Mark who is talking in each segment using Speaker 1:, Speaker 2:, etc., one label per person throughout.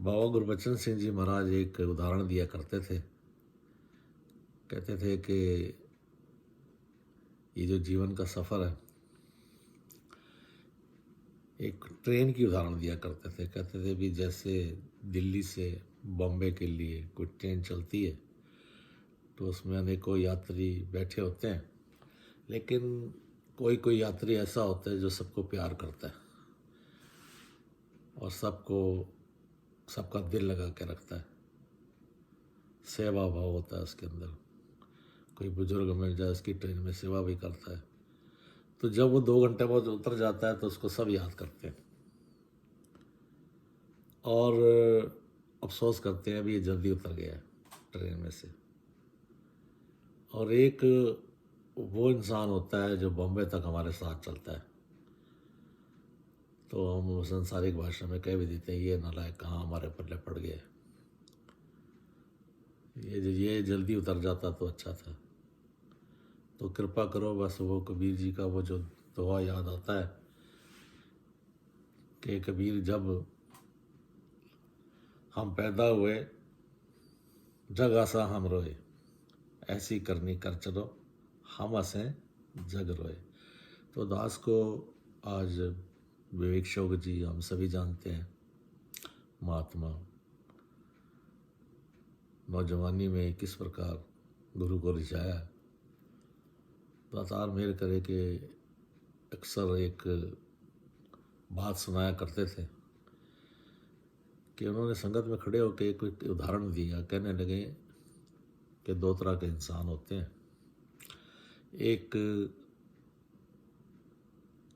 Speaker 1: बाबा गुरबचन सिंह जी महाराज एक उदाहरण दिया करते थे। कहते थे कि ये जो जीवन का सफ़र है, एक ट्रेन की उदाहरण दिया करते थे। कहते थे भी जैसे दिल्ली से बॉम्बे के लिए कोई ट्रेन चलती है तो उसमें अनेकों यात्री बैठे होते हैं, लेकिन कोई कोई यात्री ऐसा होता है जो सबको प्यार करता है और सबका दिल लगा के रखता है। सेवा भाव होता है उसके अंदर। कोई बुजुर्ग मिल जाए उसकी ट्रेन में सेवा भी करता है, तो जब वो 2 घंटे बाद उतर जाता है तो उसको सब याद करते हैं और अफसोस करते हैं अभी ये जल्दी उतर गया है ट्रेन में से। और एक वो इंसान होता है जो बॉम्बे तक हमारे साथ चलता है, तो हम संसारिक भाषा में कह भी देते हैं ये नालायक कहाँ हमारे पल्ले पड़ गया, ये जल्दी उतर जाता तो अच्छा था। तो कृपा करो, बस वो कबीर जी का वो जो दुआ याद आता है कि कबीर जब हम पैदा हुए जग आसा हम रोए, ऐसी करनी कर चलो हम हंसें जग रोए। तो दास को आज विवेक शोक जी हम सभी जानते हैं, महात्मा नौजवानी में किस प्रकार गुरु को रिझाया। दातार मेहर करे कि अक्सर एक बात सुनाया करते थे कि उन्होंने संगत में खड़े होकर एक उदाहरण दिया। कहने लगे कि 2 तरह के इंसान होते हैं, एक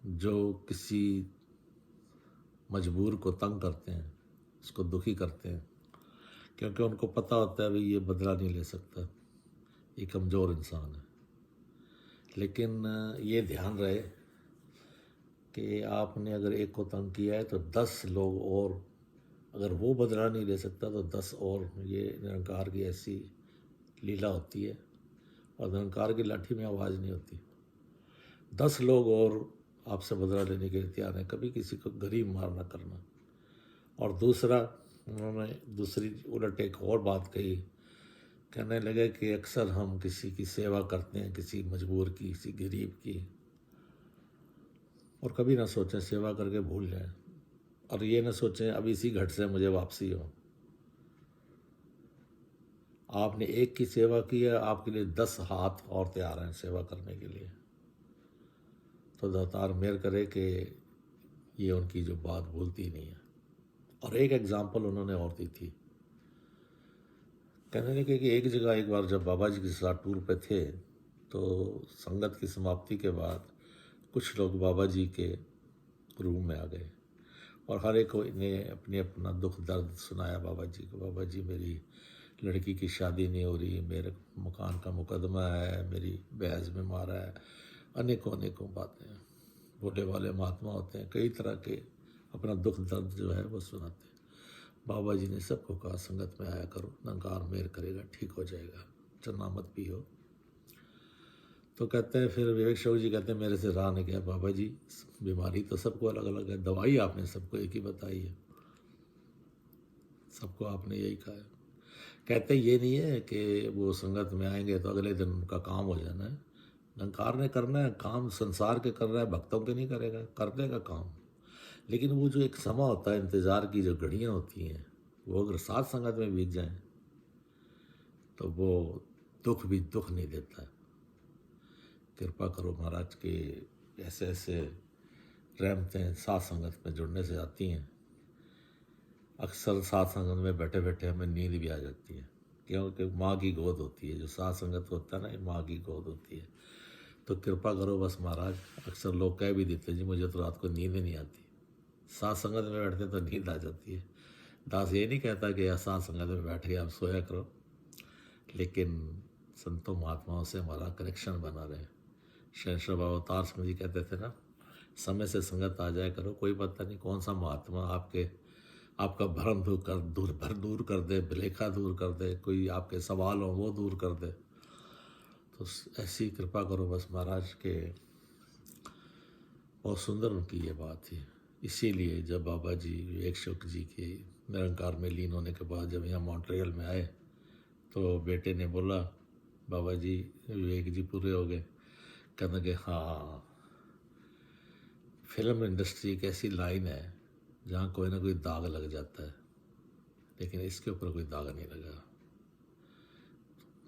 Speaker 1: जो किसी मजबूर को तंग करते हैं, उसको दुखी करते हैं, क्योंकि उनको पता होता है भाई ये बदला नहीं ले सकता, ये कमज़ोर इंसान है। लेकिन ये ध्यान रहे कि आपने अगर एक को तंग किया है तो 10 लोग और, अगर वो बदला नहीं ले सकता तो 10 और। ये निरंकार की ऐसी लीला होती है, और निरंकार की लाठी में आवाज़ नहीं होती। 10 लोग और आपसे बदला लेने के लिए तैयार हैं, कभी किसी को गरीब मार ना करना। और दूसरा, उन्होंने दूसरी उलट एक और बात कही। कहने लगे कि अक्सर हम किसी की सेवा करते हैं, किसी मजबूर की, किसी गरीब की, और कभी ना सोचें सेवा करके भूल जाएं, और ये ना सोचें अब इसी घट से मुझे वापसी हो। आपने एक की सेवा की है, आपके लिए 10 हाथ और तैयार हैं सेवा करने के लिए। तो दातार मेहर करे कि ये उनकी जो बात भूलती नहीं है। और एक एग्जाम्पल उन्होंने और दी थी। कहने लगे कि एक जगह एक बार जब बाबा जी के साथ टूर पे थे तो संगत की समाप्ति के बाद कुछ लोग बाबा जी के रूम में आ गए और हर एक ने अपने अपना दुख दर्द सुनाया बाबा जी को। बाबा जी मेरी लड़की की शादी नहीं हो रही, मेरे मकान का मुकदमा है, मेरी बहस में मारा है, अनेकों अनेकों बातें। भोले वाले महात्मा होते हैं, कई तरह के अपना दुख दर्द जो है वो सुनाते हैं। बाबा जी ने सबको कहा संगत में आया करो, निरंकार मेहर करेगा, ठीक हो जाएगा, चन्ना मत पियो। तो कहते हैं, फिर विवेक शोक जी कहते हैं मेरे से रहा नहीं गया बाबा जी, बीमारी तो सबको अलग अलग है, दवाई आपने सबको एक ही बताई है, सबको आपने यही कहा है। कहते ये नहीं है कि वो संगत में आएंगे तो अगले दिन उनका काम हो जाना है। निरंकार ने करना है काम, संसार के कर रहा है, भक्तों के नहीं करेगा, कर देगा काम। लेकिन वो जो एक समय होता है, इंतज़ार की जो घड़ियाँ होती हैं, वो अगर साथ संगत में बीत जाएं तो वो दुख भी दुख नहीं देता है। कृपा करो महाराज के ऐसे ऐसे रहमतें साथ संगत में जुड़ने से आती हैं। अक्सर साथ संगत में बैठे बैठे हमें नींद भी आ जाती है, क्योंकि माँ की गोद होती है। जो साथ संगत होता है ना, ये माँ की गोद होती है। तो कृपा करो बस महाराज, अक्सर लोग कह भी देते हैं जी मुझे तो रात को नींद ही नहीं आती, साथ संगत में बैठते तो नींद आ जाती है। दास ये नहीं कहता कि साथ संगत में बैठ के आप सोया करो, लेकिन संतों महात्माओं से हमारा कनेक्शन बना रहे। शहनशाह बाबा अवतार सिंह जी कहते थे ना, समय से संगत आ जाया करो, कोई पता नहीं कौन सा महात्मा आपका भ्रम दूर कर दे, भलेखा दूर कर दे, कोई आपके सवाल हो वो दूर कर दे। तो ऐसी कृपा करो बस महाराज के। बहुत सुंदर उनकी ये बात थी। इसीलिए जब बाबा जी विवेक शुक्ल जी के निरंकार में लीन होने के बाद जब यहाँ मॉन्ट्रियल में आए तो बेटे ने बोला, बाबा जी विवेक जी पूरे हो गए। कहने लगे, हाँ, फिल्म इंडस्ट्री एक ऐसी लाइन है जहाँ कोई ना कोई दाग लग जाता है, लेकिन इसके ऊपर कोई दाग नहीं लगा।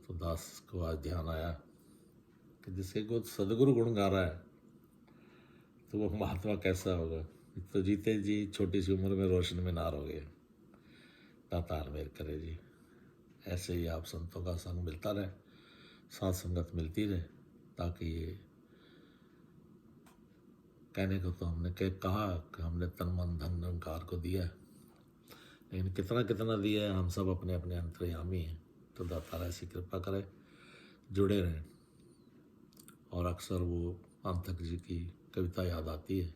Speaker 1: तो दास को आज ध्यान आया कि जिसके को सदगुरु गुण गा रहा है तो वो महात्मा कैसा होगा। तो जीते जी छोटी सी उम्र में रोशन मीनार हो गए। दातार मेहर करे जी। ऐसे ही आप संतों का संग मिलता रहे, साथ संगत मिलती रहे, ताकि ये कहने को तो हमने कहा कि हमने तन मन धन निरंकार को दिया है, लेकिन कितना कितना दिया है हम सब अपने अपने अंतर्यामी हैं। तो दातार ऐसी कृपा करे, जुड़े रहें। और अक्सर वो अंतक जी की कविता याद आती है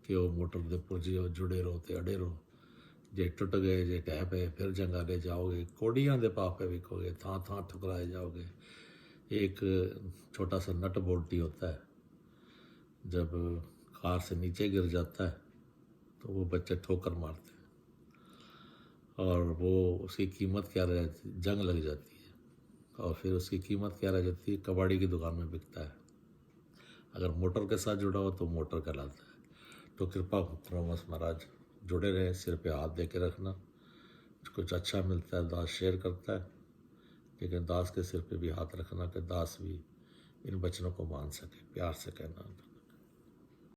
Speaker 1: कि वो मोटर दे पुरजियो जुड़े रहो ते अड़े रहो, जे टुट गए जे टह पे फिर जंगा ले जाओगे, कोड़ियाँ दे पापे विकोगे थां थां ठुकराए जाओगे। एक छोटा सा नट बोल्टी होता है, जब कार से नीचे गिर जाता है तो वो बच्चे ठोकर मारते हैं और वो उसकी कीमत क्या रह जाती है, जंग लग जाती है। और फिर उसकी कीमत क्या रह जाती है, कबाड़ी की दुकान में बिकता है। अगर मोटर के साथ जुड़ा हो तो मोटर कहलाता है। तो कृपा करो बस महाराज, जुड़े रहे, सिर पे हाथ दे के रखना। कुछ अच्छा मिलता है दास शेयर करता है, लेकिन दास के सिर पे भी हाथ रखना कि दास भी इन वचनों को मान सके, प्यार से कहना।